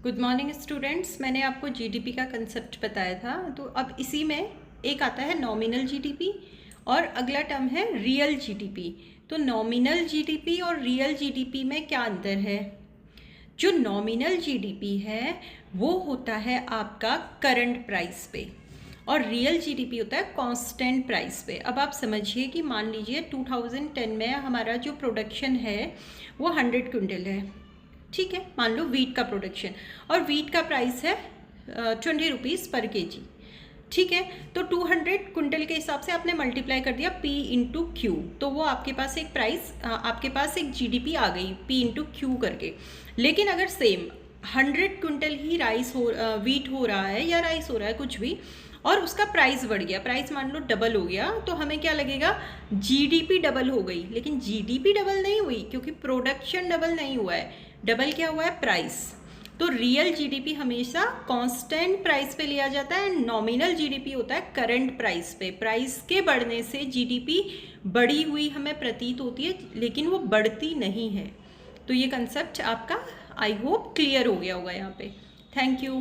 Good morning students. मैंने आपको GDP का कंसेप्ट बताया था, तो अब इसी में एक आता है नॉमिनल जीडीपी और अगला टर्म है रियल जीडीपी। तो नॉमिनल जीडीपी और रियल जीडीपी में क्या अंतर है? जो नॉमिनल जीडीपी है वो होता है आपका करंट प्राइस पे और रियल जीडीपी होता है कांस्टेंट प्राइस पे। अब आप समझिए कि मान लीजिए 2010 में हमारा जो प्रोडक्शन है वो 100 क्विंटल है, ठीक है। मान लो वीट का प्रोडक्शन और वीट का प्राइस है 20 रुपीज़ पर केजी, ठीक है। तो 200 क्विंटल के हिसाब से आपने मल्टीप्लाई कर दिया P इंटू क्यू, तो वो आपके पास एक प्राइस, आपके पास एक जीडीपी आ गई P इंटू क्यू करके। लेकिन अगर सेम 100 क्विंटल ही वीट हो रहा है या राइस हो रहा है कुछ भी, और उसका प्राइस बढ़ गया, प्राइस मान लो डबल हो गया, तो हमें क्या लगेगा? जीडीपी डबल हो गई। लेकिन जीडीपी डबल नहीं हुई क्योंकि प्रोडक्शन डबल नहीं हुआ है, डबल क्या हुआ है? प्राइस। तो रियल जीडीपी हमेशा कांस्टेंट प्राइस पे लिया जाता है, नॉमिनल जीडीपी होता है करंट प्राइस पे। प्राइस के बढ़ने से जीडीपी बढ़ी हुई हमें प्रतीत होती है लेकिन वो बढ़ती नहीं है। तो ये कंसेप्ट आपका आई होप क्लियर हो गया होगा यहाँ पे। Thank you.